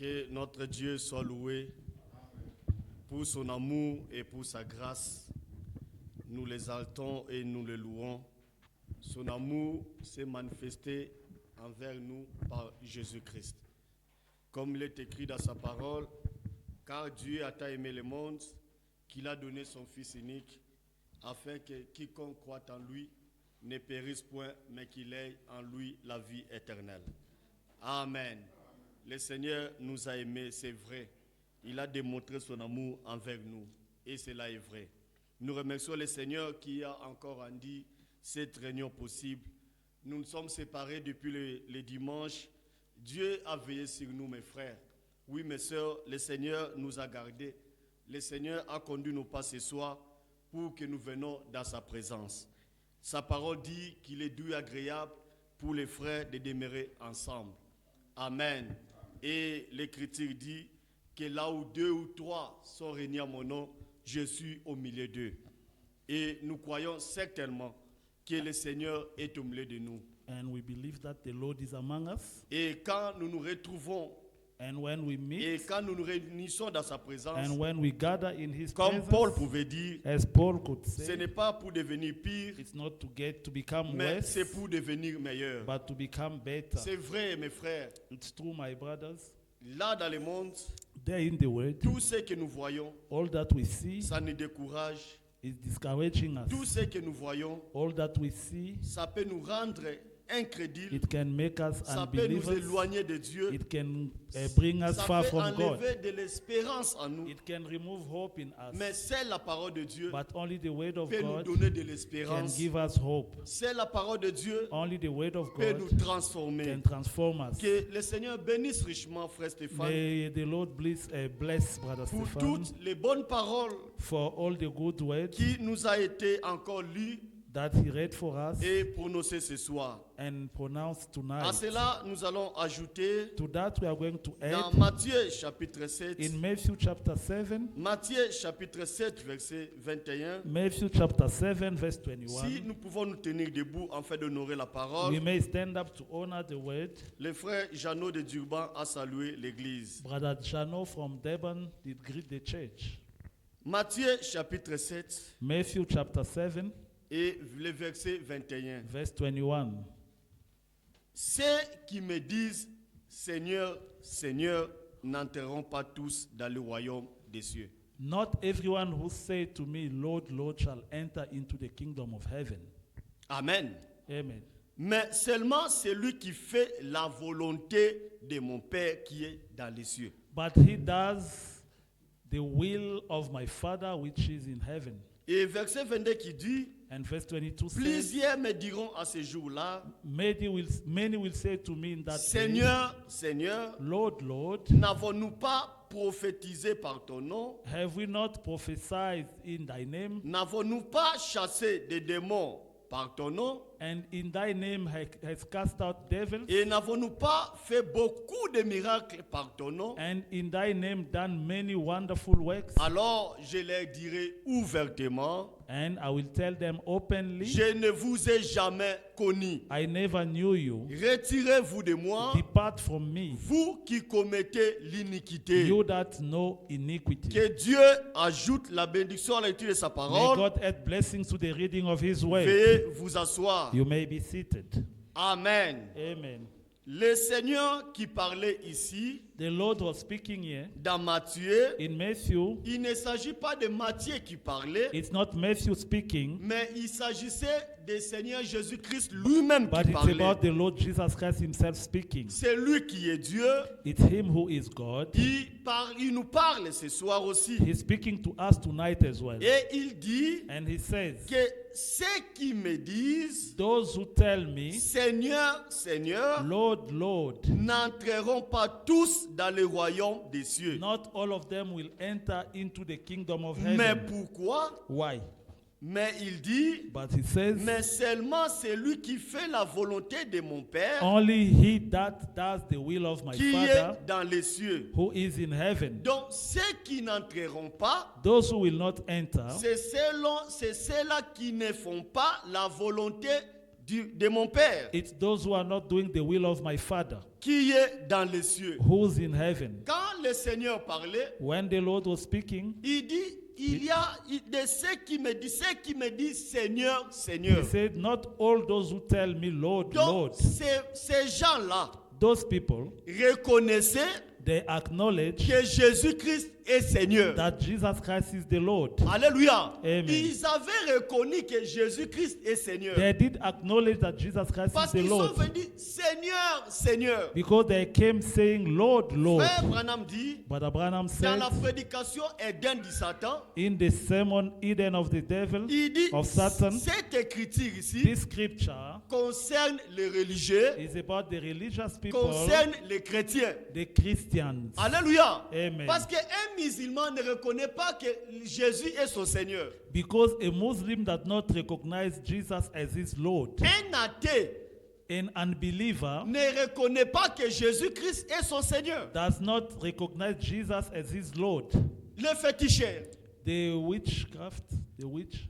Que notre Dieu soit loué pour son amour et pour sa grâce. Nous l'exaltons et nous le louons. Son amour s'est manifesté envers nous par Jésus-Christ. Comme il est écrit dans sa parole, car Dieu a tant aimé le monde qu'il a donné son Fils unique, afin que quiconque croit en lui ne périsse point, mais qu'il ait en lui la vie éternelle. Amen. Le Seigneur nous a aimés, c'est vrai. Il a démontré son amour envers nous, et cela est vrai. Nous remercions le Seigneur qui a encore rendu cette réunion possible. Nous nous sommes séparés depuis le dimanche. Dieu a veillé sur nous, mes frères. Oui, mes sœurs, le Seigneur nous a gardés. Le Seigneur a conduit nos pas ce soir pour que nous venions dans sa présence. Sa parole dit qu'il est doux et agréable pour les frères de demeurer ensemble. Amen. Et l'Écriture dit que là où 2 ou 3 sont réunis en mon nom, je suis au milieu d'eux. Et nous croyons certainement que le Seigneur est au milieu de nous. And we believe that the Lord is among us. Et quand nous nous retrouvons, And when we et meet, quand nous nous réunissons dans sa présence, and when we gather in His comme Paul presence, pouvait dire, as Paul could ce say, n'est pas pour devenir pire, it's not to become mais worse, c'est pour devenir meilleur. but to become better. C'est vrai, mes frères. It's true, my brothers. Là, dans le monde, There in the Word, tout ce que nous voyons, all that we see ça nous décourage. is discouraging Tout us. ce que nous voyons, All that we see, ça peut nous rendre incrédules. it can make us Ça peut nous unbelievers. éloigner de Dieu. It can bring us Ça far peut from God. enlever de l'espérance en nous. It can remove hope in Mais us. c'est la parole de Dieu But only the Word of peut nous God donner de can l'espérance. give us hope. C'est la parole de Dieu Only the Word of peut God nous transformer. can transform us. Que le Seigneur bénisse richement, frère Stéphane, May the Lord bless Brother pour Stephan toutes les bonnes paroles for all the good words qui nous a été encore lues that he read for us et prononcées ce soir. and pronounced À tonight. cela, nous allons ajouter To that we are going to dans add Matthieu chapitre 7, in Matthew chapter 7, Matthieu chapitre 7, verset 21. Matthew chapter 7, verse Si 21. nous pouvons nous tenir debout en fait d'honorer la parole, We may stand up to honor the word. le frère Jeannot de Durban a salué l'église. Brother Chano from Durban did greet the church. Matthieu chapitre 7 Matthew chapter 7, et le verset 21. verse 21. Ceux qui me disent Seigneur, Seigneur, n'entreront pas tous dans le royaume des cieux. Not everyone who say to me, Lord, Lord, shall enter into the kingdom of heaven. Amen. Amen. Mais seulement celui qui fait la volonté de mon Père qui est dans les cieux. But he does the will of my Father which is in heaven. Et verset 22 qui dit, And verse 22 says, plusieurs me diront à ce jour-là, many will say to me in that day, Seigneur, Seigneur, Lord, Lord, n'avons-nous pas prophétisé par ton nom? have we not prophesied in thy name? N'avons-nous pas chassé des démons par ton nom? And in thy name has cast out devils? Et n'avons-nous pas fait beaucoup de miracles par ton nom? And in thy name done many wonderful works? Alors je leur dirai ouvertement, And I will tell them openly, je ne vous ai jamais connu. I never knew you. Retirez-vous de moi, Depart from me, vous qui commettez l'iniquité. you that know iniquity. Que Dieu ajoute la bénédiction à la lecture de sa May parole. God add blessings to the reading of his word. Veuillez vous asseoir. You may be seated. Amen. Amen. Le Seigneur qui parlait ici, The Lord was speaking here dans Matthieu, in Matthew. il ne s'agit pas de Matthieu qui parlait, It's not Matthew speaking, mais il s'agissait du Seigneur Jésus-Christ lui-même but qui it's parlait. about the Lord Jesus Christ himself speaking. C'est lui qui est Dieu. It's him who is God. Il nous parle ce soir aussi. He's speaking to us tonight as well. Et il dit And he says, que ceux qui me disent, those who tell me, Seigneur, Seigneur, Lord, Lord, n'entreront pas tous dans le royaume des cieux. not all of them will enter into the kingdom of Mais heaven. pourquoi? Why? Mais il dit, But he says, mais seulement celui qui fait la volonté de mon Père only he that does the will of my qui Father est dans les cieux. who is in heaven. Donc ceux qui n'entreront pas, Those who will not enter, c'est ceux-là qui ne font pas la volonté de mon Père It's those who are not doing the will of my Father, qui est dans les cieux. who's in heaven. Quand le Seigneur parlait, When the Lord was speaking, il dit, il y a de ceux qui me disent Seigneur, Seigneur. he said, not all those who tell me, Lord, Donc, Lord. ces gens-là Those people, reconnaissaient they acknowledge que Jésus-Christ est Seigneur. that Jesus Christ is the Lord. Alléluia. Amen. Ils avaient reconnu que Jésus-Christ est Seigneur. They did acknowledge that Jesus Christ Parce is the qu'ils sont Lord. venus dire Seigneur, Seigneur. Because they came saying, Lord, Lord. Frère Branham dit, Brother Branham dans said la prédication Éden du Satan, in the sermon Eden of the devil, il dit, of Satan, cette écriture ici this scripture concerne les religieux, is about the religious people, concerne les chrétiens. the Christians. Alléluia. Amen. Parce qu'un musulman ne reconnaît pas que Jésus est son Seigneur. Because a Muslim does not recognize Jesus as his Lord. Un athée An unbeliever ne reconnaît pas que Jésus-Christ est son Seigneur. does not recognize Jesus as his Lord. Les féticheurs, The witchcraft, the witch,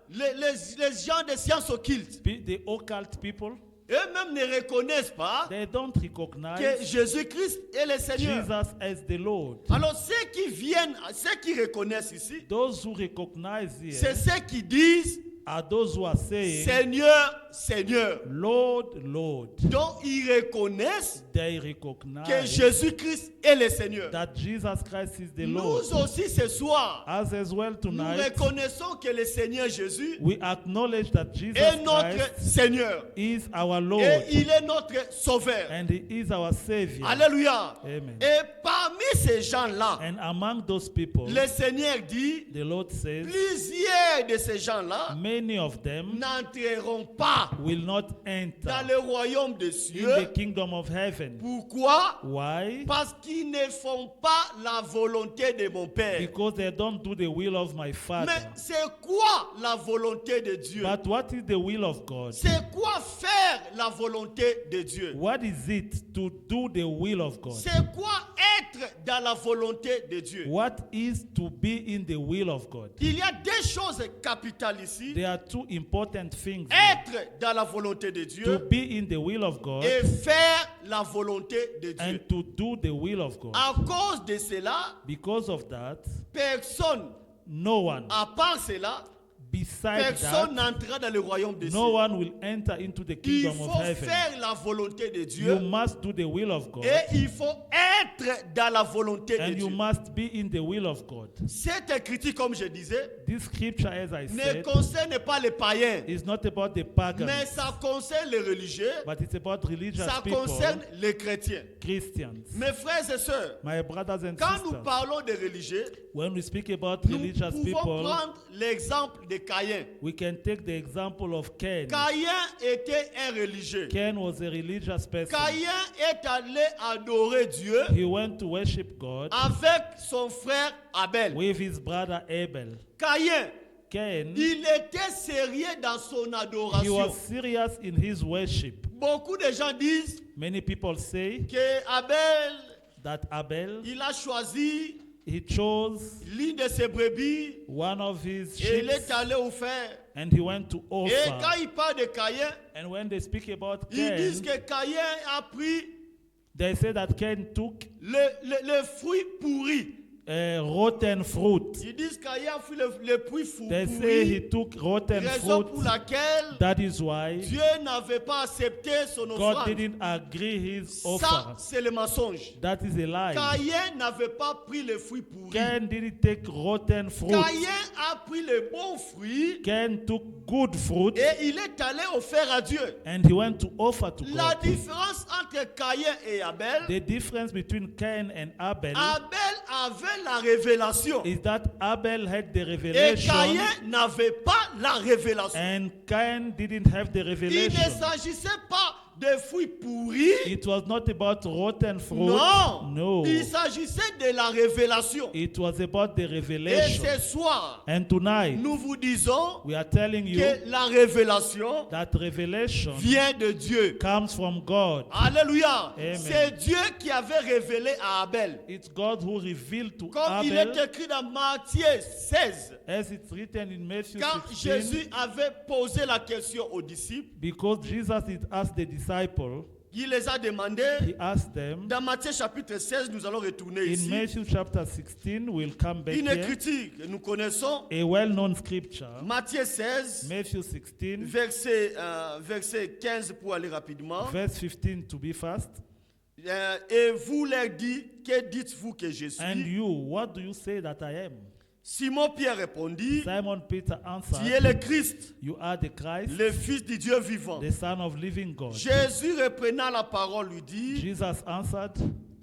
les gens des sciences occultes, the occult people, eux-mêmes ne reconnaissent pas they don't que recognize Jésus-Christ est le Seigneur. Jesus as the Lord. Alors ceux qui viennent, ceux qui reconnaissent ici, Those who recognize c'est here ceux qui disent are those who are saying, Seigneur, Seigneur. Lord, Lord. Donc ils reconnaissent They que recognize Jésus-Christ est le Seigneur. that Jesus Christ is the Nous Lord. aussi ce soir, As well nous tonight, reconnaissons que le Seigneur Jésus we acknowledge that Jesus est notre Christ Seigneur is our Lord et il est notre Sauveur. and He is our Savior. Alléluia. Amen. Et parmi ces gens-là, And among those people, le Seigneur dit, the Lord says, plusieurs de ces gens-là many of them n'entreront pas will not dans enter le royaume des in the cieux. kingdom of heaven. Pourquoi? Why? Parce qu'ils ne font pas la volonté de mon Père. Because they don't do the will of my Father. Mais c'est quoi la volonté de Dieu? But what is the will of God? C'est quoi faire la volonté de Dieu? What is it to do the will of God? C'est quoi être dans la volonté de Dieu? What is to be in the will of God? Il y a deux choses capitales ici. There are two important things here. Être dans la volonté de To Dieu be in the will of God et faire la volonté de Dieu. and to do the will of God. À cause de cela, Because of that, personne, no one, à part cela, besides personne that, n'entrera dans le royaume des no cieux. one will enter into the Il kingdom faut of heaven. faire la volonté de You Dieu must do the will of God et il faut être dans la volonté de and you Dieu. must be in the will of God. Cette écriture, comme je disais, This scripture, as I ne said, concerne pas les païens, is not about the mais pagans, ça concerne les religieux, but it's about religious ça people, concerne les chrétiens. Christians. Mes frères et sœurs, My brothers and quand nous sisters, parlons des religieux, when we speak about nous religious pouvons people, prendre l'exemple de Caïn. we can take the example of Cain. Caïn était un religieux. Cain was a religious person. Caïn est allé adorer Dieu He went to worship God avec son frère Abel. with his brother Abel. Caïn, Cain, il était sérieux dans son he adoration. was serious in his worship. Beaucoup de gens disent Many people say que Abel, that Abel, il a choisi he chose l'une de ses brebis one of his et sheep il est allé offrir. and he went to Et quand offer. il parle de Caïn, And when they speak about ils disent Cain, que Caïn a pris they say that Cain took le fruit pourri. a rotten fruit. Ils disent que Caïn a pris le fruit They say he pourri. took rotten Raison pour fruit. laquelle That is why Dieu n'avait pas accepté son God offrande. didn't agree his Ça, offer. c'est le mensonge. That is a lie. Caïn n'avait pas pris le fruit pourri. Cain didn't take rotten fruit. Caïn a pris le bon fruit Cain took good fruit et il est allé offrir à Dieu. and he went to offer to La God. différence entre Caïn et Abel, The difference between Cain and Abel Abel avait la révélation is that Abel had the et revelation Caïn n'avait pas la révélation. and Cain didn't have the Il ne revelation. s'agissait pas de fruits pourris. It was not about rotten fruit. Non. No. Il s'agissait de la révélation. It was about the Et revelation. ce soir, And tonight, nous vous disons we are telling you que la révélation that revelation vient de Dieu. comes from God. Alléluia. Amen. C'est Dieu qui avait révélé à Abel. It's God who revealed to Comme il Abel, est écrit dans Matthieu 16, as it's written in Matthew quand 16, Jésus avait posé la question aux disciples, because Jesus had asked the disciple, il les a demandé, he asked them, dans Matthieu chapitre 16, nous allons retourner in ici, Matthew chapter 16, we'll come back une here, écriture que nous connaissons, a well-known scripture, Matthieu 16, Matthew 16, verset 15 pour aller rapidement. verse 15 to be fast. Et vous leur dites, que dites-vous que je And suis? you, what do you say that I am? Simon Pierre répondit, Simon Peter tu es answered, le Christ, you are the Christ, le Fils du Dieu vivant. the Son of living God. Jésus reprenant la parole lui dit, Jesus answered,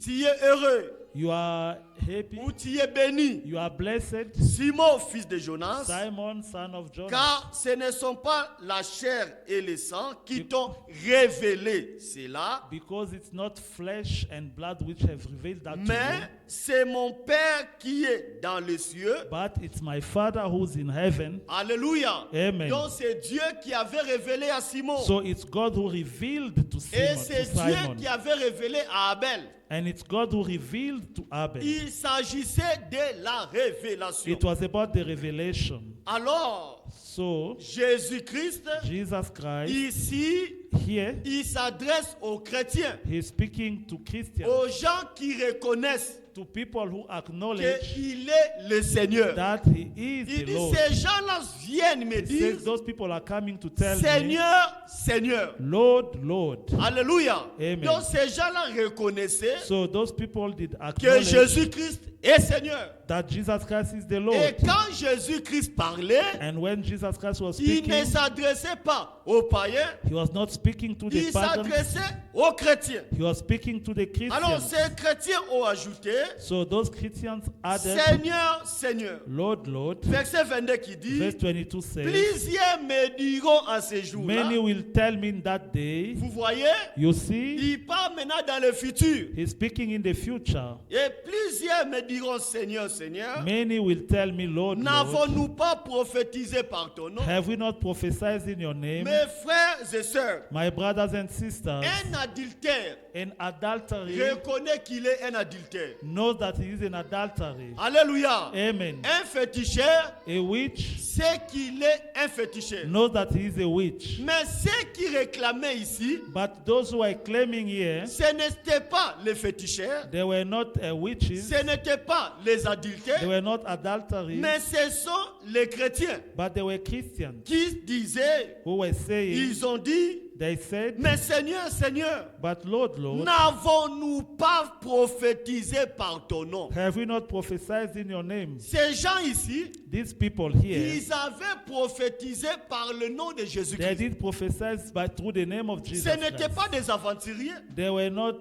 tu es heureux you are happy, ou tu es béni, you are blessed, Simon, fils de Jonas, Simon, son of Jonas, car ce ne sont pas la chair et le sang qui t'ont révélé cela, because it's not flesh and blood which have revealed that to mais you, c'est mon Père qui est dans les cieux. but it's my Father who's in heaven. Alléluia. Amen. Donc c'est Dieu qui avait révélé à Simon. So it's God who revealed to Et Simon, c'est to Dieu Simon, qui avait révélé à Abel. and it's God who revealed to Abel. Il s'agissait de la révélation. It was about the revelation. Alors, So Jésus-Christ, Jesus Christ ici, here, il s'adresse aux chrétiens, he's speaking to Christians, aux gens qui reconnaissent to people who acknowledge qu'il est le Seigneur. that he is Il the dit, Lord. ces gens-là viennent me He dire, says those people are coming to tell me, Seigneur, Seigneur. Lord, Lord. Alléluia. Amen. Donc ces gens-là reconnaissaient So those people did que acknowledge Jésus-Christ est Seigneur. that Jesus Christ is the Et Lord. quand Jésus-Christ parlait, And when Jesus Christ was il speaking, ne s'adressait pas aux païens, he was not speaking to the il pagans, s'adressait aux chrétiens. he was speaking to the Alors Christians. ces chrétiens ont ajouté, So those Christians added, Seigneur, Seigneur. Lord, Lord. Verset 22 qui dit, Verse 22 says, plusieurs me diront en ces jours-là. many will tell me in that day, Vous voyez, you see, il parle maintenant dans le futur. he's speaking in the future. Et plusieurs me diront, Seigneur, Seigneur, Many will tell me, Lord, Lord, n'avons-nous pas prophétisé par ton nom? have we not prophesied in your name? Mes frères et sœurs, My brothers and sisters, un adultère an adultery reconnaît qu'il est un adultère. knows that he is an adultery. Alléluia. Amen. Un féticheur A witch sait qu'il est un féticheur. knows that he is a witch. Mais ceux qui réclamaient ici, But those who are claiming here, ce n'étaient pas les féticheurs, they were not witches, ce n'étaient pas les they adultères, were not adultery, mais ce sont les chrétiens but they were Christians qui disaient, who were saying, ils ont dit, they said, mais Seigneur, Seigneur, but Lord, Lord, n'avons-nous pas prophétisé par ton nom? have we not prophesied in your name? Ces gens ici, These people here, ils avaient prophétisé par le nom de they Jésus-Christ. did prophesy by through the name of Jesus Ce n'étaient Christ. pas des aventuriers. They were not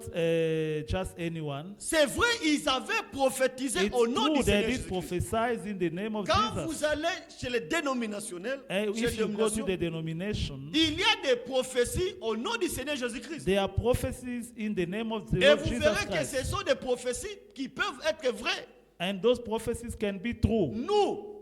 just anyone. C'est vrai, ils avaient prophétisé It's au nom true du they Seigneur did Jésus-Christ. prophesy in the name of Quand Jesus. vous allez chez les dénominationnels, And chez les if you go to dénominations, the denomination, il y a des prophéties au nom du Seigneur Jésus-Christ. there are prophecies in the name of the Et Lord vous Jesus verrez que Christ. ce sont des prophéties qui peuvent être vraies. And those prophecies can be true. Nous,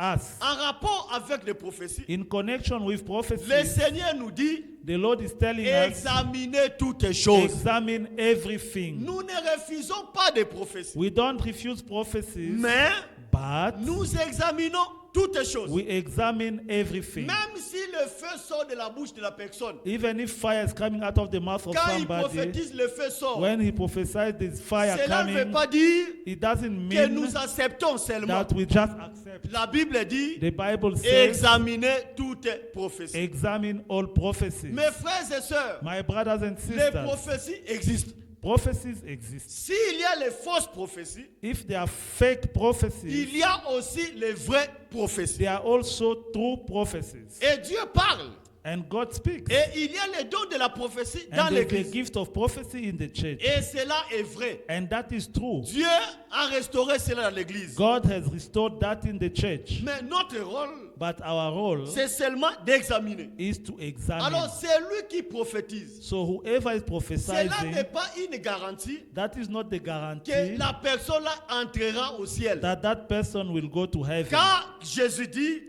Us. en rapport avec les prophéties, In connection with le prophecies, Seigneur nous dit, the Lord is telling us, examinez toutes choses. examine everything. Nous ne refusons pas des prophéties, We don't refuse prophecies, mais but nous examinons toutes choses. we examine everything. Même si le feu sort de la bouche de la personne, Even if fire is coming out of the mouth of quand il somebody, prophétise, le feu sort. when he prophesies this fire Cela ne veut coming, pas dire it doesn't que mean nous acceptons seulement. that we just accept. La Bible dit, The Bible says, examinez toutes prophéties. examine all prophecies. Mes frères et sœurs, My brothers and les sisters, prophéties existent. prophecies exist. S'il y a les fausses prophéties, If they are fake prophecies, il y a aussi les vraies prophéties. they are also true prophecies. Et Dieu parle. And God speaks. Et il y a les dons de la prophétie dans And there's a l'église. gift of prophecy in the church. Et cela est vrai. And that is true. Dieu a restauré cela dans l'église. God has restored that in the church. Mais notre rôle, But our role c'est seulement d'examiner. is to examine. Alors, c'est lui qui prophétise. So whoever is Cela prophesying, n'est pas une garantie that is not the que guarantee la personne-là entrera au ciel. that that person will go to heaven. Car Jésus dit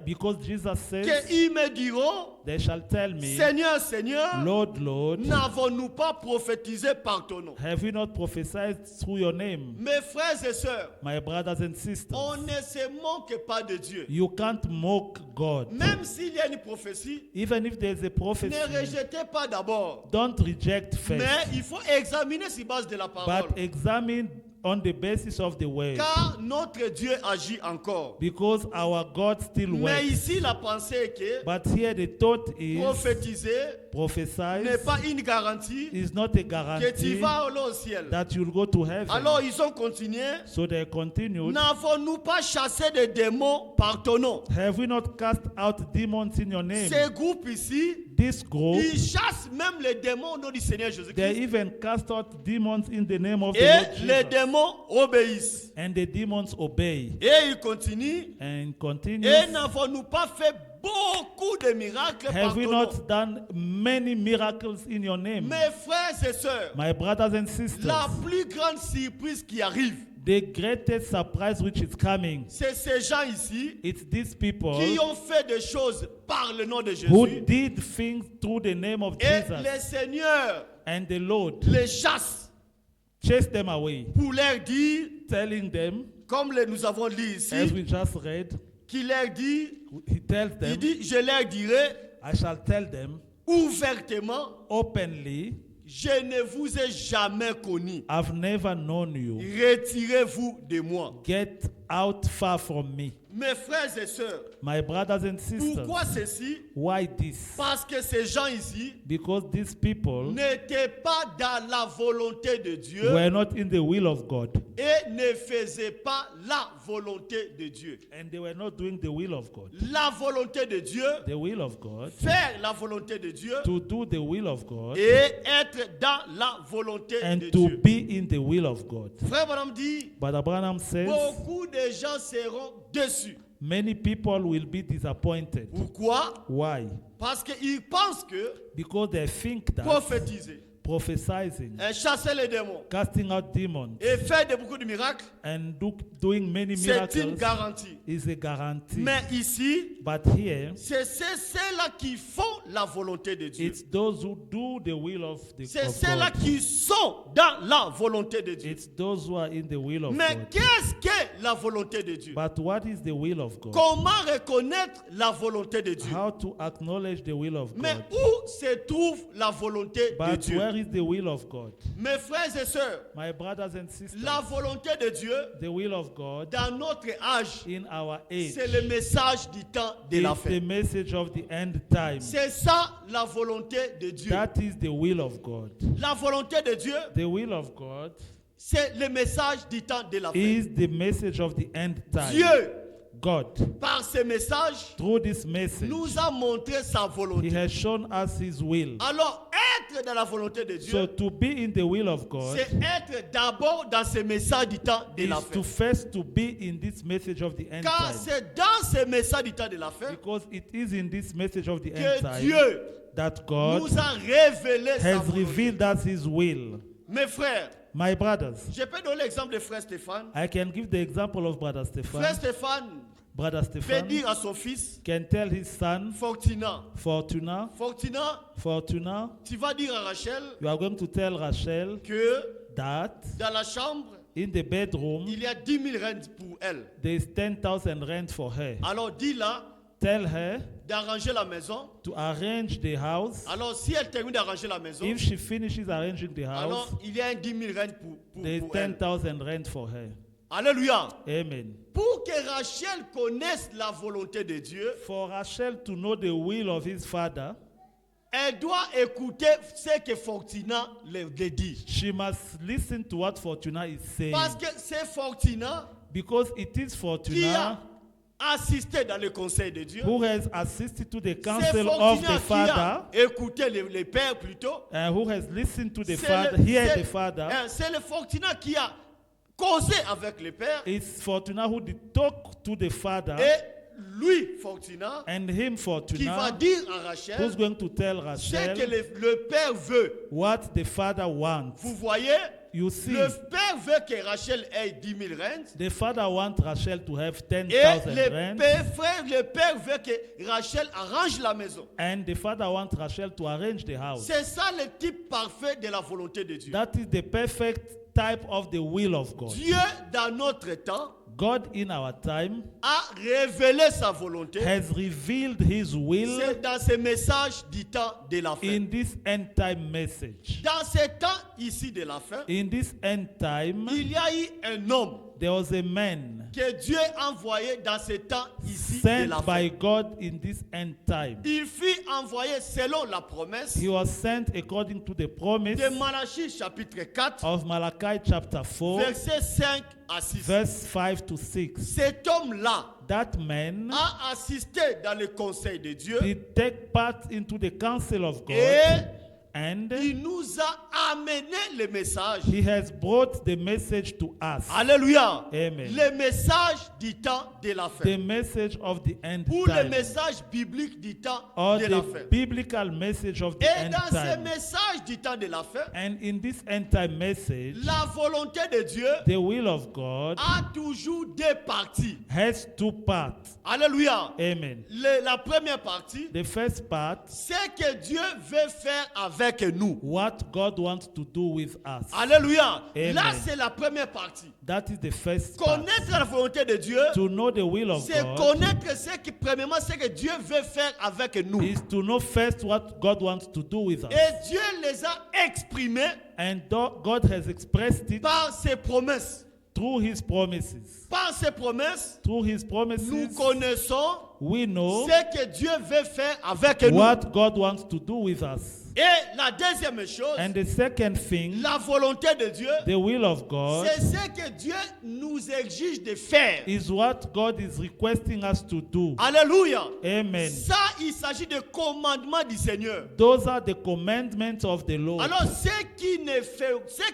Because Jesus says, qu'ils me diront, they shall tell me, Seigneur, Seigneur, Lord, Lord, n'avons-nous pas prophétisé par ton nom? have we not prophesied through your name? Mes frères et sœurs, My brothers and sisters, on ne se moque pas de Dieu. you can't mock God. Même s'il y a une prophétie, Even if there's a prophecy, ne rejetez pas d'abord. don't reject faith, Mais il faut examiner sur base de la parole. but examine on the basis of the word. Car notre Dieu agit encore. Because our God still Mais works. ici, la pensée est que But here the thought is, prophétiser n'est prophesy pas une garantie is not a que tu guarantee vas aller au ciel. that you'll go to heaven. Alors ils ont continué. So they continued. N'avons-nous pas chassé des démons par ton nom? Have we not cast out demons in your name? Ces groupes ici, This group, ils chassent même les démons au nom du Seigneur they Jésus-Christ. even cast out demons in the name of the Et Lord les Jesus. démons obéissent. And the demons obey. Et ils continuent. And continue. Et n'avons-nous pas fait beaucoup de miracles par Have we ton nom? not done many miracles in your name? Mes frères et sœurs, My brothers and sisters, la plus grande surprise qui arrive, the greatest surprise which is coming, c'est ces gens ici it's these people qui ont fait des choses par le nom de who Jésus. did things through the name of Et Jesus. le Seigneur And the Lord les chasse chased them away, pour leur dire, telling them, comme nous avons lu as ici, we just read, qu'il leur dit, he tells il them, dit, je leur dirai I shall tell them ouvertement, openly, je ne vous ai jamais connu. I've never known you. Retirez-vous de moi. Get out far from me. Mes frères et sœurs, My brothers and sisters, pourquoi ceci? why this? Parce que ces gens ici Because these people n'étaient pas dans la volonté de Dieu were not in the will of God. et ne faisaient pas la volonté de Dieu. And they were not doing the will of God. La volonté de Dieu, The will of God, faire la volonté de Dieu to do the will of God, et être dans la volonté and de to Dieu. be in the will of God. Frère Branham dit, But Abraham says, beaucoup de gens seront déçus. many people will be disappointed. Pourquoi? Why? Parce qu'ils pensent que Because they think that prophétiser, prophesying, chasser les démons casting out demons, et faire beaucoup de miracles, and doing many c'est une miracles garantie. is a guarantee. Mais ici, But here, c'est ceux-là qui font la volonté de Dieu. it's those who do the will of C'est of ceux-là God. qui sont dans la volonté de Dieu. It's those who are in the will of Mais God. qu'est-ce que la volonté de Dieu? But what is the will of God? Comment reconnaître la volonté de Dieu? How to acknowledge the will of Mais God? où se trouve la volonté de But Dieu? where is the will of God? Mes frères et sœurs, My brothers and sisters, la volonté de Dieu the will of God dans notre âge, in our age c'est le message du temps de la is fin. the message of the end time. C'est ça la volonté de Dieu. That is the will of God. La volonté de Dieu, The will of God c'est le message du temps de la fin. is the message of the end time. Dieu, God, par ce message, through this message, nous a montré sa He volonté. has shown us His will. Alors, être dans la volonté de So Dieu, to be in the will of God c'est être d'abord dans ce message du temps de la is to fin. first to be in this message of the end Car time. c'est dans ce message du temps de la fin Because it is in this message of the end que time Dieu that God nous a révélé sa has volonté. revealed us His will. Mes frères, My brothers, je peux donner l'exemple de frère Stéphane. I can give the example of Brother Frère Stephan. Stéphane Brother peut Stephan dire à son fils, can tell his son, Fortuna, Fortuna, tu vas dire à Rachel you are going to tell Rachel que that dans la chambre, in the bedroom il y a 10 000 rentes pour elle. there is 10,000 rent for her. Alors dis-la Tell her d'arranger la maison. to arrange the house. Alors si elle termine d'arranger la maison, If she finishes arranging the alors house, il y a un 10 000 rentes there is pour elle. 10,000 rent for her. Alléluia. Amen. Pour que Rachel connaisse la volonté de Dieu, For Rachel to know the will of his father, elle doit écouter ce que Fortuna le dit. she must listen to what Fortuna is saying. Parce que c'est Fortuna Because it is qui a Fortuna assisté dans le conseil de Dieu. who has assisted to the C'est counsel of Fortuna the qui a father, écouté les pères plutôt. and who has listened to the C'est father, le- hear c'est- the father. C'est le Fortuna qui a causé avec le père. It's Fortuna who did talk to the father, Et lui, Fortuna, and him, qui va Fortuna, dire à who's Rachel going to tell ce que Rachel le père veut. what the father wants. Vous voyez, You see, le père veut que Rachel ait 10 000 rentes. the father wants Rachel to have Et 10,000 rand, le père veut que Rachel arrange la maison. and the father wants Rachel to arrange the house. C'est ça le type parfait de la volonté de Dieu. That is the perfect type of the will of God. Dieu, dans notre temps, God in our time a révélé sa volonté. has revealed his will C'est dans ce message du temps de la fin. in this end time message. Dans ce temps ici de la fin, In this end time, il y a eu un homme there was a man que Dieu a envoyé dans ce temps ici de sent la by fin. God in this end time. Il fut envoyé selon la promesse He was sent according to the promise de Malachie chapitre 4, of Malachi chapter 4, versets 5 à 6. verse 5 to 6. Cet homme-là That man a assisté dans le conseil de Dieu did take part into the counsel of God, et and il nous a amené le message. he has brought the message to us. Alléluia. Amen. Le message du temps de la The fin. message of the end Ou le time, message biblique du temps or de la the fin. biblical message of the Et end dans ce time. message du temps de la fin, And in this end time message, la volonté de Dieu the will of God a toujours deux parties. has two parts. Alléluia. Amen. La première partie, The first part, c'est que Dieu veut faire avec nous. what God wants to do with us. Alléluia. Amen. Là, c'est la première partie. That is the first part. Connaître la volonté de Dieu, To know the will of c'est God connaître ce que, premièrement, ce que Dieu veut faire avec nous. is to know first what God wants to do with us. Et Dieu les a exprimés And God has expressed it par ses promesses. through his promises. Par ses promesses, Through his nous promises, connaissons we know ce que Dieu veut faire avec nous. what God wants to do with us. Et la deuxième chose, And the second thing, la volonté de Dieu, the will of God, c'est ce que Dieu nous exige de faire. is what God is requesting us to do. Alléluia. Amen. Ça, il s'agit de commandements du Seigneur. Those are the commandments of the Lord. Alors, ceux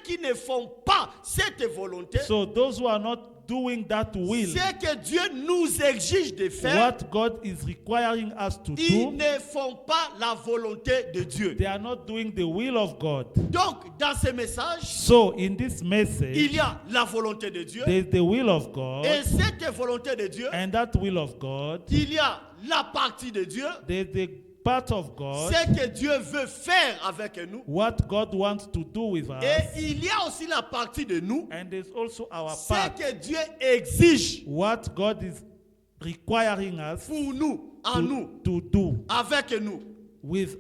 qui ne font pas cette volonté, So those who are not doing that will, ce que Dieu nous exige de faire, what God is requiring us to ils do, ne font pas la volonté de Dieu. they are not doing the will of God. Donc, dans ce message, So in this message, il y a la volonté de Dieu. there is the will of God, Et cette volonté de Dieu, and that will of God, il y a la partie de Dieu, there is the part of God, ce que Dieu veut faire avec nous. what God wants to do with us, Et il y a aussi la partie de nous, and there's also our ce part, que Dieu exige what God is requiring us pour nous, en nous, to do avec nous.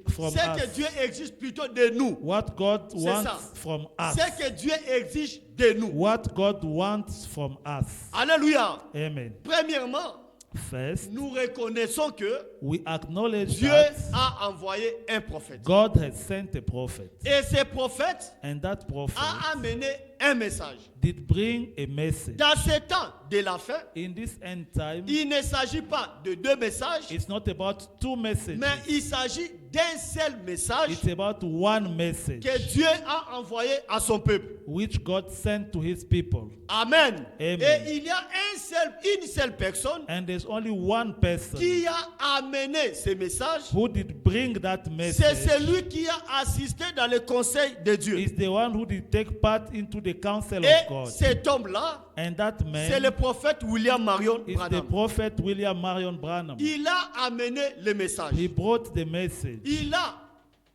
from Ce que us. Dieu exige plutôt de nous. What God ça. wants from us. Ce que Dieu exige de nous. What God wants from us. Alléluia. Amen. Premièrement, First, nous reconnaissons que we acknowledge Dieu that a envoyé un prophète. God has sent a prophet, Et ce prophète and that prophet a amené un message. did bring a message. Dans ce temps de la fin, In this end time, il ne s'agit pas de deux messages, it's not about two messages. mais il s'agit d'un seul message It's about one message que Dieu a envoyé à son peuple. which God sent to his people. Amen. Amen. Et il y a une seule personne And there's only one person qui a amené ce message. who did bring that C'est message. celui qui a assisté dans le conseil de Dieu. Is the one who did take part into the counsel Et of God. cet homme-là, And that c'est le man prophète William Marion is the Branham. prophet William Marion Branham. Il a amené le message. He brought the message. Il a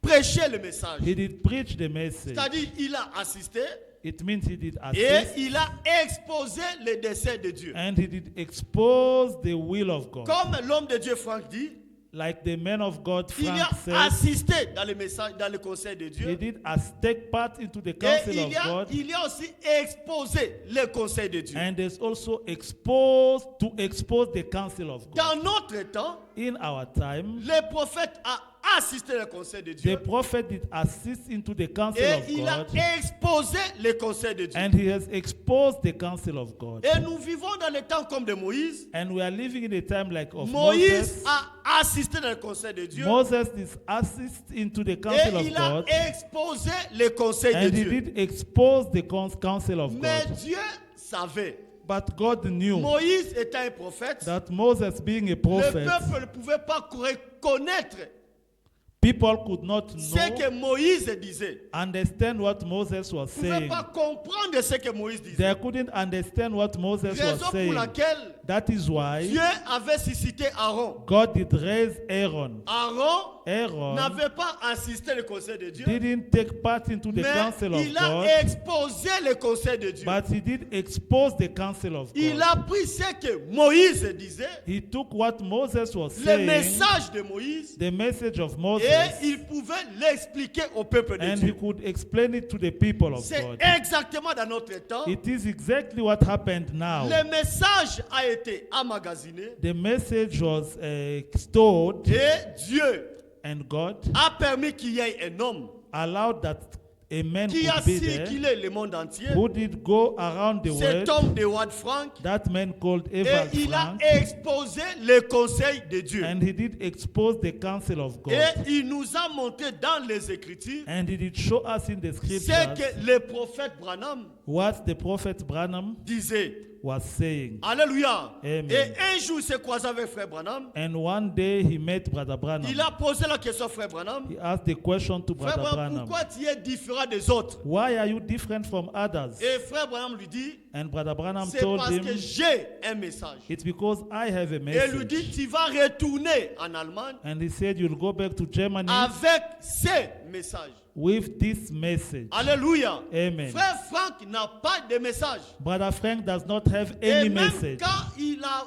prêché le message. He did preach the message. C'est-à-dire, il a assisté It means he did et assist, il a exposé le dessein de Dieu. and he did expose the will of God. Comme l'homme de Dieu Franck dit, Like the man of God il Frank a said, assisté dans le message, dans le conseil de he Dieu. did take part into the Et counsel of God, il a aussi exposé le conseil de Dieu. and is also exposed to expose the counsel of God. Dans notre temps, In our time, le prophète a assisté au conseil de the Dieu prophet did assist into the counsel et of il a God, exposé le conseil de Dieu. and he has exposed the counsel of God. Et nous vivons dans le temps comme de Moïse. And we are living in a time like of Moïse Moses. a assisté dans le conseil de Dieu. Moses is assist into the council Et of il a God, exposé le conseil de and he Dieu. did expose the council of Mais God. Dieu savait. But God knew Moïse étant un prophète, that Moses, being a le prophet, peuple ne pouvait pas reconnaître people could not ce know, que Moïse disait. understand what Moses was Ils ne pouvaient saying. pas comprendre ce que Moïse disait. They couldn't understand what Moses was Raison pour saying. laquelle That is why Dieu avait suscité Aaron. God did raise Aaron. Aaron Aaron n'avait pas assisté au conseil de Dieu, didn't take part into the mais council of il a God, exposé le conseil de Dieu. but he did expose the council of Il God. a pris ce que Moïse disait, He took what Moses was le saying, message de Moïse, the message of et Moses, il pouvait l'expliquer au peuple de and he Dieu. could explain it to the people of C'est God. exactement dans notre temps. It is exactly what happened now. Le message a été emmagasiné The message was stored, et Dieu and God a permis qu'il y ait un homme allowed that a man qui a could be there circulé le monde entier. who did go around the Cet world. homme de Ward Frank, That man called et Evald il a Frank, exposé le conseil de Dieu. and he did expose the council of God. Et il nous a montré dans les Écritures And he did show us in the ce scriptures que le prophète Branham what the prophet Branham disait. was saying. Alléluia. Amen. Et un jour, il s'est croisé avec frère Branham. And one day he met Brother Branham. Il a posé la question à frère Branham. He asked the question to Frère Brother Branham, Branham. pourquoi tu es différent des autres? Why are you different from others? Et frère Branham lui dit, And Brother Branham c'est told parce him, que j'ai un message. it's because I have a Et il lui dit, message. tu vas retourner en Allemagne And he said, you'll go back to Germany avec ces messages. with this message. Alléluia. Amen. Frère Frank n'a pas de message. Brother Frank does not have Et any même message.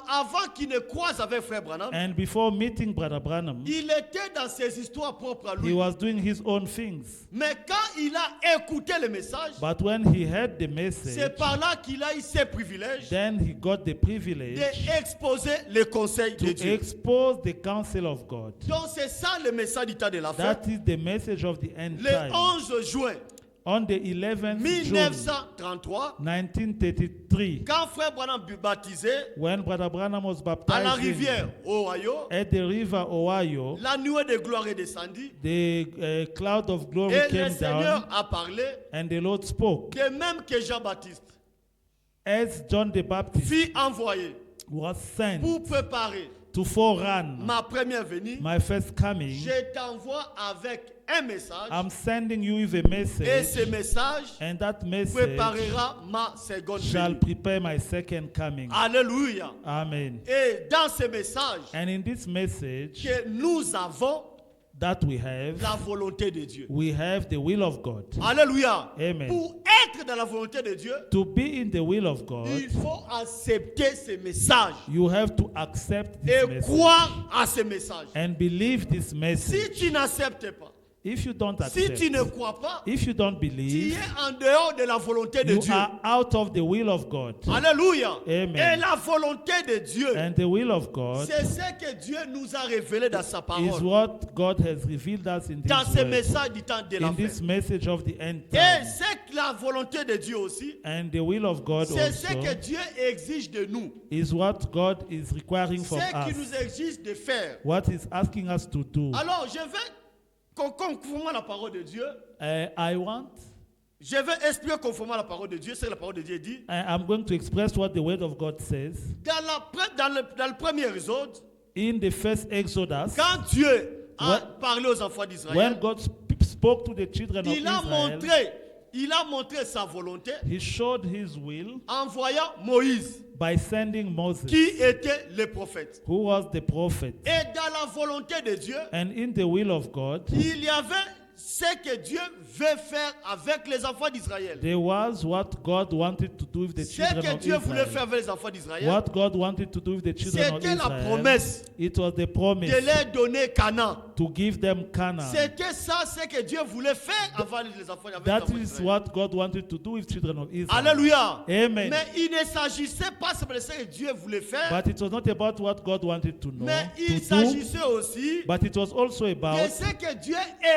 avant qu'il ne croise avec frère Branham, And before meeting Brother Branham, il était dans ses histoires propres à he lui. was doing his own things. Mais quand il a écouté le message, But when he heard the message, c'est par là qu'il a eu ses privilèges then he got the privilege d'exposer le conseil de to Dieu. expose the counsel of God. Donc c'est ça le message du temps de la fin. That is the message of the end Le time. 11 juin On the 11th June 1933, 1933, quand frère Branham fut baptisé when Brother Branham was à la baptized rivière Ohio, at the river Ohio, la nuée de gloire est descendue the cloud of glory et le came Seigneur down, a parlé and the Lord spoke. que même que Jean-Baptiste As John the Baptist fut envoyé was sent pour préparer to forerun ma première venue, my first coming, je t'envoie avec un message I'm sending you with a et message, ce message and that message préparera ma seconde shall venue. prepare my second coming. Alléluia. Amen. Et dans ce message And in this message que nous avons that we have, la volonté de Dieu. we have the will of God. Alléluia. Amen. Pour être dans la volonté de Dieu, To be in the will of God, il faut accepter ce message you have to accept et this message croire à ce message. and believe this Si message. tu n'acceptes pas, If you don't si accept, tu ne crois pas, if you don't tu believe, es en dehors de la volonté de you Dieu. are out of the will of God. Alléluia. Amen. Et la volonté de Dieu, And the will of God c'est ce que Dieu nous a révélé dans sa is parole, what God has revealed us in dans this ce word, message du temps de la in fin. this message of the end Et time. c'est que la volonté de Dieu aussi, And the will of God c'est ce also que Dieu exige de nous, is what God is requiring from ce qu'il us, nous exige de faire. what He's asking us to do. Alors, je vais, conformément à la parole de Dieu, je vais expliquer conformément à la parole de Dieu, c'est que la parole de Dieu dit. I'm going to express what the word of God says. Dans le premier épisode, In the first Exodus, quand Dieu a When- parlé aux enfants when d'Israël, God spoke to the children of il a montré sa volonté He showed His will en envoyant Moïse, by sending Moses, qui était le prophète. who was the prophet. Et dans la volonté de Dieu, And in the will of God, il y avait ce que Dieu veut faire avec les enfants d'Israël. there was what God wanted to do with the Ce children que of Dieu voulait faire Israel. avec les enfants d'Israël, What God wanted to do with the children of c'était la Israel, promesse it was the promise de leur donner Canaan. to give them Canaan. C'était ça ce que Dieu voulait faire avec les enfants That is d'Israël. what God wanted to do with children of Israel. Alléluia. Amen. Mais il ne s'agissait pas seulement de ce que Dieu voulait faire, But it was not about what God wanted to know, mais il to do, s'agissait aussi but it was also de about ce que Dieu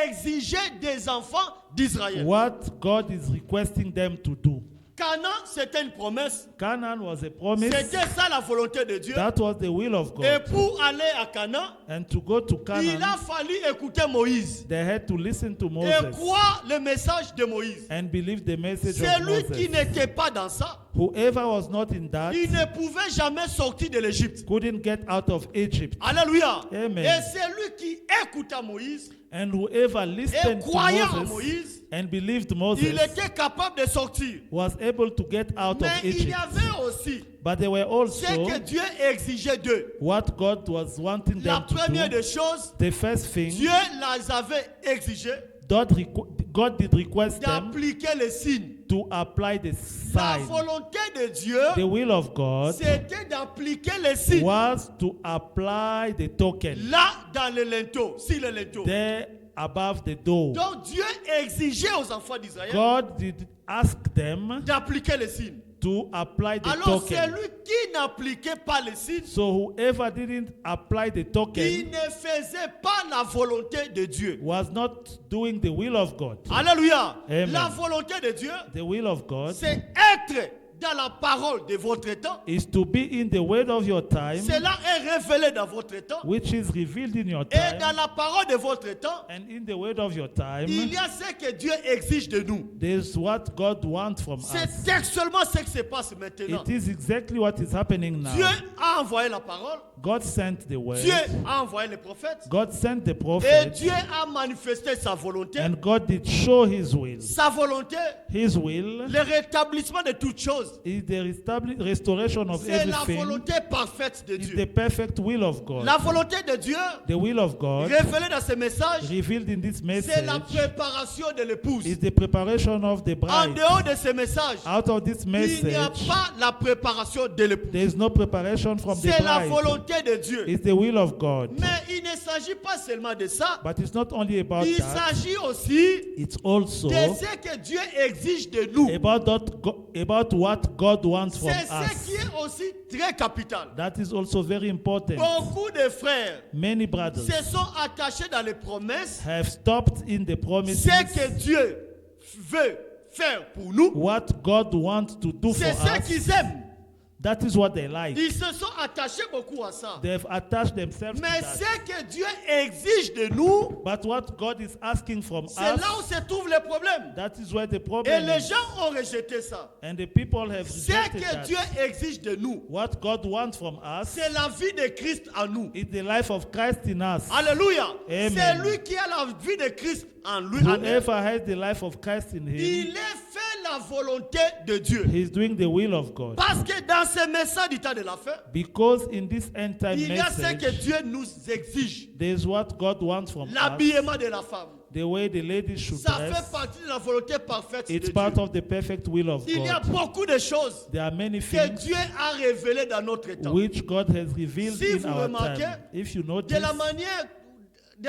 exigeait des enfants d'Israël. what God is requesting them to do. Canaan, c'était une promesse. Canaan was a promise. C'était ça la volonté de Dieu. That was the will of Et God. pour aller à Canaan, And to go to il a Canaan, fallu écouter Moïse they had to listen to et Moses croire le message de Moïse. and believe the message of Celui qui Moses. n'était pas dans ça, Whoever was not in that il ne pouvait jamais sortir de l'Égypte. couldn't get out of Egypt. Alléluia. Amen. Et celui qui écouta Moïse And whoever et listened to croyait en Moses Moïse, and believed il Moses était capable de sortir. was able to get out Mais of il y Egypt. avait aussi But there were ce also que Dieu exigeait d'eux. what God was wanting La them to première do. des choses, The first thing, Dieu les avait exigé God did request them d'appliquer les signes. to apply the La sign. volonté de Dieu, The will of God c'était d'appliquer les signes. was to apply the token Là, dans le linteau, sur le linteau. there above the door. Donc Dieu exigeait aux enfants d'Israël God did ask them d'appliquer les signes. to apply the Alors token. celui qui n'appliquait pas les signes, So whoever didn't apply the il token ne faisait pas la volonté de Dieu. was not doing the will of God. Alléluia. Amen. La volonté de Dieu, The will of God c'est être dans la parole de votre temps. is to be in the word of your time, Cela est révélé dans votre temps. which is revealed in your Et dans time, la parole de votre temps, and in the word of your time, il y a ce que Dieu exige de nous. there's what God wants from C'est us. textuellement ce qui se passe maintenant. It is exactly what is happening Dieu now. a envoyé la parole. God sent the word. Dieu a envoyé les prophètes. God sent the Et prophet, Dieu a manifesté sa volonté. and God did show His will. Sa volonté, His will le rétablissement de toutes choses. is the restoration of C'est la everything. volonté parfaite de It's Dieu. the perfect will of God. La volonté de Dieu, The will of God révélée dans ce message, revealed in this c'est la message préparation de l'épouse. is the preparation of the En bride. dehors de ce message, Out of this il n'y a message, pas la préparation de l'épouse. there is no preparation from the C'est la bride. volonté de Dieu. It's the will of God. Mais il ne s'agit pas seulement de ça. But it's not only about Il that, s'agit aussi it's also de ce que Dieu exige de nous. about what God wants from C'est ce qui us. est aussi très capital. That is also very important. Beaucoup de frères Many brothers se sont attachés dans les promesses. have stopped in the promises. Ce que Dieu veut faire pour nous, What God wants to do for c'est ce us, qu'ils aiment. that is what they like. Ils se sont attachés beaucoup à ça. They've attached themselves Mais to that. ce que Dieu exige de nous, But what God is asking from c'est là où us, se trouvent les problèmes. that is where the Et problem les is. gens ont rejeté ça. And the people have Ce rejected que that. Dieu exige de nous, What God wants from us c'est la vie de Christ en nous. is the life of Christ in us. Alléluia. Amen. C'est lui qui a la vie de Christ en lui. En elle. Whoever has the life of Christ in him, Il est fait la volonté de Dieu. he's doing the will of God. Parce que dans ce message du temps de la fin, Because in this end time il y a ce que message, Dieu nous exige. there's what God wants from us. L'habillement de la femme. The way the lady should Ça fait dress, partie de la volonté parfaite de it's part Dieu. of the perfect will of Il y a God. beaucoup de choses There are many que things Dieu a révélées dans notre temps. which God has revealed Si in vous our remarquez, time. If you De notice,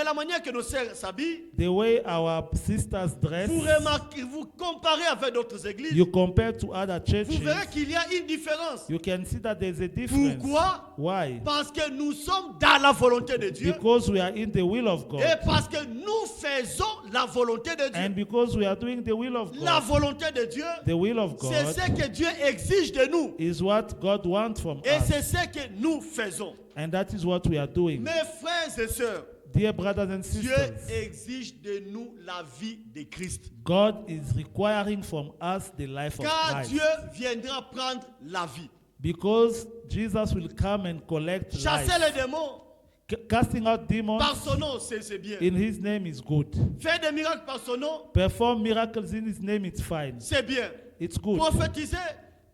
la manière que nos sœurs s'habillent, the way our sisters dress, vous remarquez, vous comparez avec d'autres églises, you compare to other vous churches, verrez qu'il y a une différence. you can see that there's a difference. Pourquoi? Why? Parce que nous sommes dans la volonté de Dieu Because we are in the will of et God. parce que nous faisons la volonté de And Dieu. because we are doing the will of La God, volonté de Dieu, the will of c'est God ce que Dieu exige de nous is what God wants from et us. c'est ce que nous faisons. And that is what we are doing. Mes frères et sœurs, Dear brothers and Dieu sisters, exige de nous la vie de Christ. God is requiring from us the life of Car Christ. Dieu viendra prendre la vie. Because Jesus will come and collect Chasser life. les démons Casting out demons par son nom, c'est bien. in His name is good. Faire des miracles par son nom, Perform miracles in His name, it's fine. c'est bien. It's good. Prophétiser,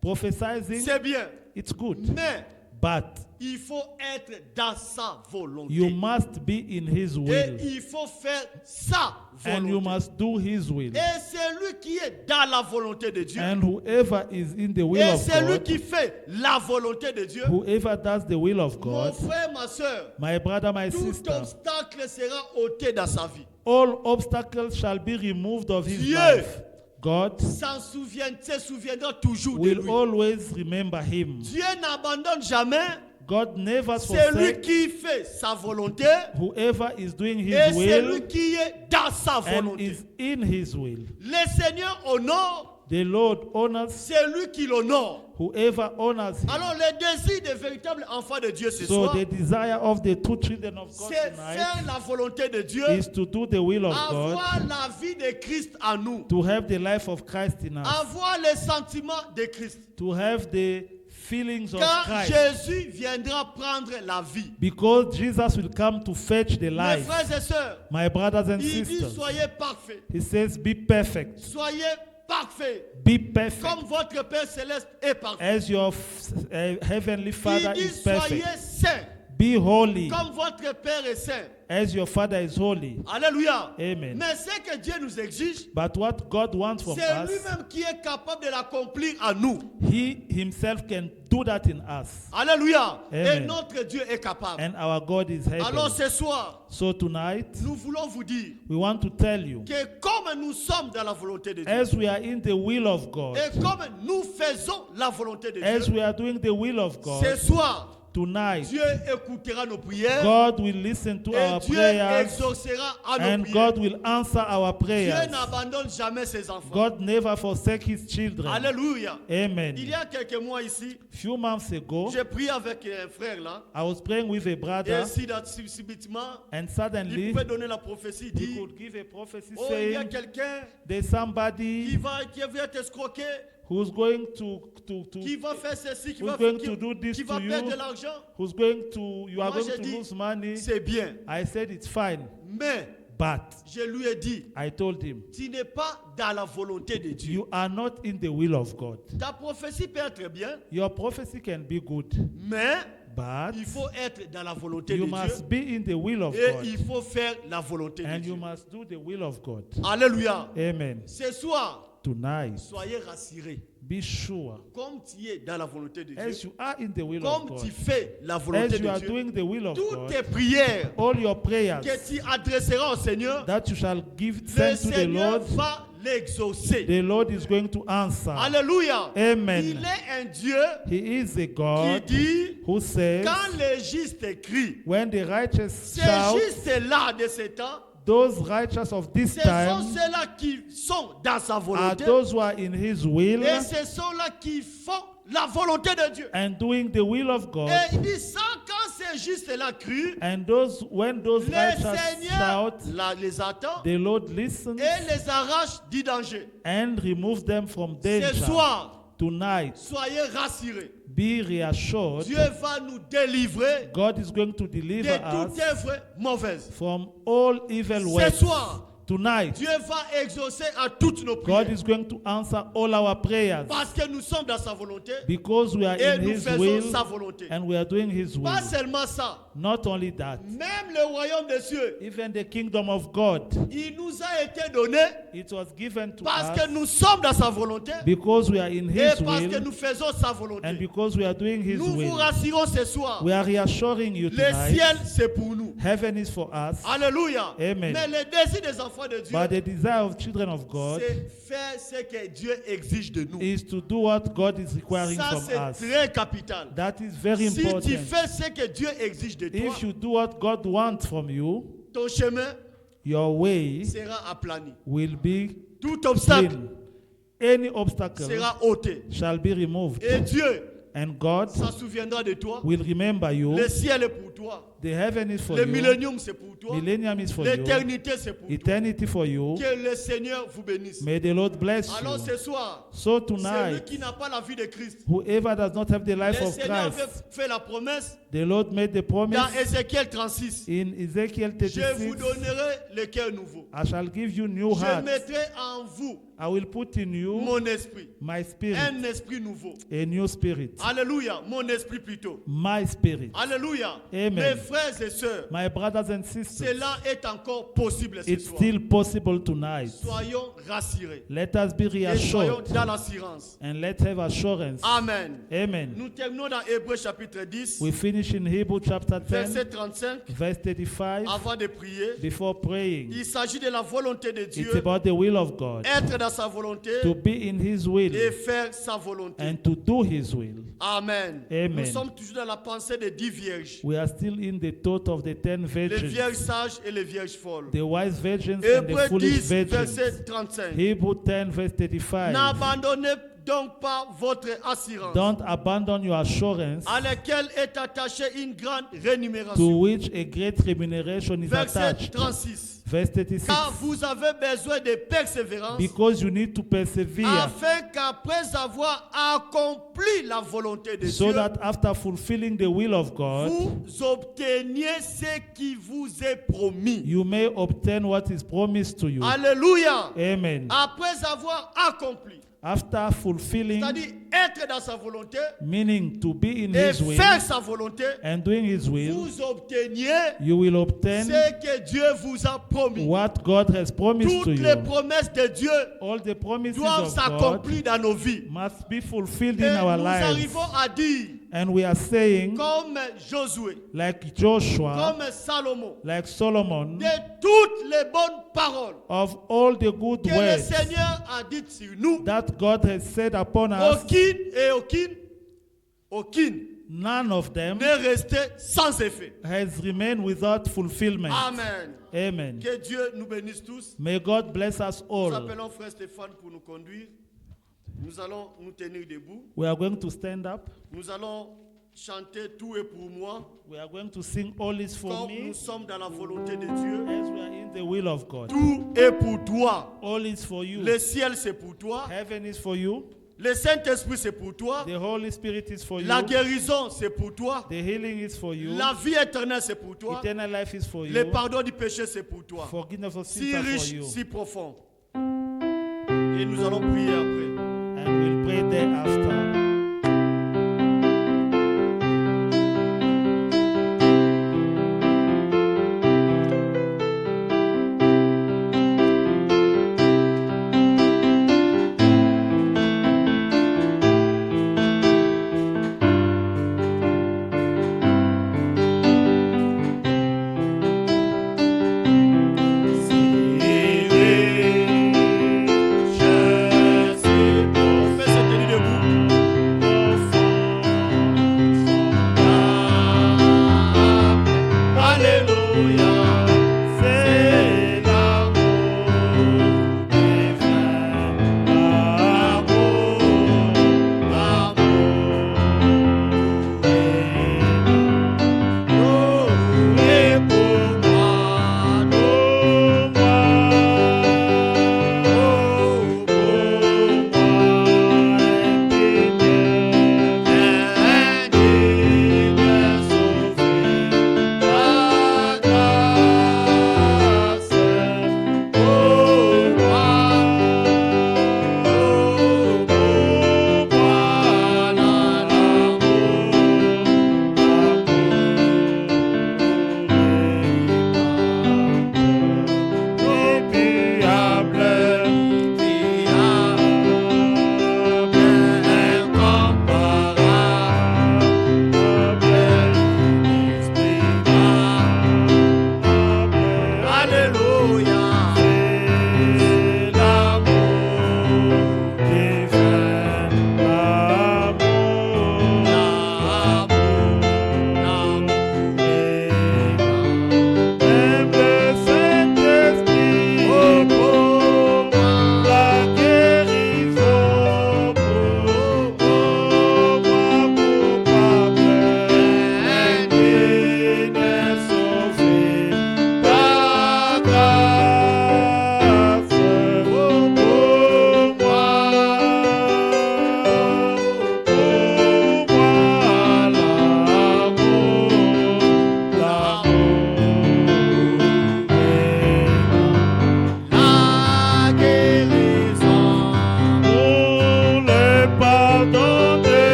Prophesizing, c'est bien. it's good. Mais But il faut être dans sa volonté. you must be in His Et will. il faut faire sa And you volonté. must do His will. Et c'est lui qui est dans la volonté de Dieu. And whoever is in the will Et of c'est lui God, qui fait la volonté de Dieu. whoever does the will of Mon God, frère, ma soeur, my brother, my tout sister, obstacle sera ôté dans sa vie. all obstacles shall be removed of his Dieu life. God se souviendra toujours de will lui. always remember him. Dieu n'abandonne jamais. God never C'est lui forsakes qui fait sa volonté whoever is doing et his c'est lui will qui est dans sa and volonté. is in his will. Le Seigneur honore The Lord honors c'est lui qui l'honore. whoever honors him. Alors le désir des véritables enfants de Dieu ce So soir, the desire of the true children of God c'est tonight faire la volonté de Dieu, is to do the will of God, avoir la vie de Christ en nous, to have the life of Christ in us, avoir les sentiments de Christ. to have the feelings of Quand Christ. Jésus viendra prendre la vie, Because Jesus will come to fetch the mes life. frères et sœurs, My brothers and il dit sisters, soyez parfaits, he says, be perfect. soyez parfaits, Be perfect comme votre Père céleste est parfait. as your heavenly Father Il dit is perfect. soyez saints, Be holy comme votre Père est saint. as your Father is holy. Alléluia. Amen. Mais ce que Dieu nous exige, But what God wants from c'est us, lui-même qui est capable de l'accomplir en nous. he himself can do that in us. Alléluia. Et Amen. notre Dieu est capable. And our God is Alors able. ce soir, So tonight, nous voulons vous dire we want to tell you, que comme nous sommes dans la volonté de Dieu, as we are in the will of God, et comme nous faisons la volonté de as Dieu, we are doing the will of ce God, soir, tonight, Dieu écoutera nos prières God will listen to et our Dieu prayers exaucera à nos and prières. God will answer our Dieu prayers. n'abandonne jamais ses enfants. God never forsake his children. Alléluia. Il Amen. y a quelques mois ici, Few months ago, j'ai prié avec un frère là, I was praying with a et brother, subitement, and il suddenly pouvait donner la prophétie, he dit, could give a prophecy oh, il y a saying quelqu'un there's qui somebody va t'escroquer, who's going qui va faire ceci, qui who's va, going to do this qui va to perdre you, de l'argent. who's going to, you are Moi, going j'ai to dit, lose money. c'est bien. I said it's fine, Mais but je lui ai dit, I told him, tu n'es pas dans la volonté de Dieu. you are not in the will of God. Ta prophétie peut être bien, Your prophecy can be good, mais but il faut être dans la volonté you de Dieu must be in the will of et God, il faut faire la volonté de and Dieu. you must do the will of God. Alléluia. Amen. Ce soir, Tonight, soyez rassurés. be sure, Comme tu es dans la volonté de as Dieu, you are in the will of comme tu God, fais la volonté as you are de Dieu, doing the will of toutes God, tes prières all your prayers que tu adresseras au Seigneur, that you shall give le send to the Seigneur Lord, va l'exaucer. the Lord is going to answer. Alléluia. Amen. Il est un Dieu He is a qui God dit, who says, quand les justes crient, when the righteous ces shout, justes-là de ce temps, those righteous of this ce sont time ceux-là qui sont dans sa are volonté those who are in His will et ce sont là qui font la volonté de Dieu. and doing the will of God. Et il dit ça quand ces justes-là crient, And when those le righteous Seigneur shout, les attend the Lord listens et les arrache du danger. and removes them from Ce danger. soir, Tonight, soyez rassurés. be reassured, Dieu va nous délivrer God is going to de deliver toute us œuvre mauvaise. from all evil Ce ways. soir, Tonight, Dieu va exaucer à toutes nos God prières is going to answer all our prayers parce que nous sommes dans sa volonté because we are et in nous His faisons will sa volonté. and we are doing His will. Pas seulement ça, Not only that, même le royaume des cieux, even the kingdom of God, il nous a été donné it was given to parce us que nous sommes dans sa volonté because we are in et His parce que will nous faisons sa and volonté. because we are doing His Nous vous will. rassurons ce soir, We are reassuring you le tonight, ciel c'est pour nous. heaven is for us, Alléluia. Amen. Mais le désir des enfants de Dieu, but the desire of children of God c'est faire ce que Dieu exige de nous. is to do what God is requiring Ça from c'est us. très capital. That is very Si tu important. fais ce que Dieu exige de toi, If you do what God wants from you, ton chemin your way sera aplani. will be Tout obstacle clean. Any obstacle sera ôté. shall be removed. Et Dieu And God s'en souviendra de toi. will remember you. Le ciel est pour toi. The heaven is for Le you. millénium c'est pour toi. Millennium is for you. L'éternité c'est pour toi. Eternity for you. Que le Seigneur vous bénisse. May the Lord bless Alors you. ce soir, So celui tonight, qui n'a pas la vie de Christ, whoever does not have the life le of Seigneur avait Christ, fait la promesse the Lord made the promise dans Ézéchiel 36. in Ezekiel Je vous 36, donnerai le cœur nouveau. I shall give you new Je heart. mettrai en vous I will put in you mon esprit. my spirit, Un esprit nouveau. a new spirit. Alléluia. Mon esprit plutôt. My spirit. Alléluia. Amen. Mes frères et sœurs, My brothers and sisters, cela est encore possible ce it's soir. still possible tonight. Soyons rassurés. Let us be Et soyons reassured dans l'assurance. and let's have assurance. Amen. Amen. Nous terminons dans Hébreux chapitre 10, We finish in Hebrew chapter 10, verset 35. verse 35. Avant de prier, Before praying, il s'agit de la volonté de it's Dieu, about the will of God, être dans sa volonté to be in His will et faire sa volonté. and to do His will. Amen. Amen. Nous sommes toujours dans la pensée des 10 vierges. We are still in fulfilling the thought of the 10 les virgins, vierges sages et les vierges folles. the wise virgins and the Hébreux foolish 10, virgins. verset 35. Hebrew 10 verse 35. N'abandonnez donc pas votre assurance, Don't abandon your assurance, à laquelle est attachée une grande to rémunération. which a great remuneration is Verset attached. 36. Verse 36. Car vous avez besoin de persévérance, Because you need to persevere, afin qu'après avoir accompli la volonté de so Dieu, that after fulfilling the will of God, vous obteniez ce qui vous est promis. you may obtain what is promised to you. Alléluia. Amen. Après avoir accompli, After fulfilling, c'est-à-dire être dans sa volonté meaning to be in et His will faire sa volonté, and doing His will, vous obteniez you will obtain ce que Dieu vous a promis. what God has promised to Toutes les you. promesses de Dieu All the promises doivent of God s'accomplir dans nos vies. must be fulfilled Et in our nous lives. arrivons à dire, And we are saying, comme Josué, like Joshua, comme Salomon, like Solomon, de toutes les bonnes paroles of all the good que le words Seigneur a dites sur nous, that God has said upon us, aucune none of them n'est restée sans effet. has remained without fulfillment. Amen. Amen. Que Dieu nous bénisse tous. May God bless us Nous all. appelons Frère Stéphane pour nous conduire. Nous allons nous tenir debout. We are going to stand up. Nous allons chanter Tout est pour moi. We are going to sing All is for Comme me, nous sommes dans la volonté de Dieu. as we are in the will of God. Tout est pour toi. All is for you. Le ciel c'est pour toi. Heaven is for you. Le Saint-Esprit c'est pour toi. The Holy Spirit is for you. La guérison c'est pour toi. The healing is for you. La vie éternelle c'est pour toi. Eternal life is for Le you. pardon du péché c'est pour toi. Forgiveness of Si sins are for riche, you. si profond. Et nous allons prier après. And we'll pray thereafter.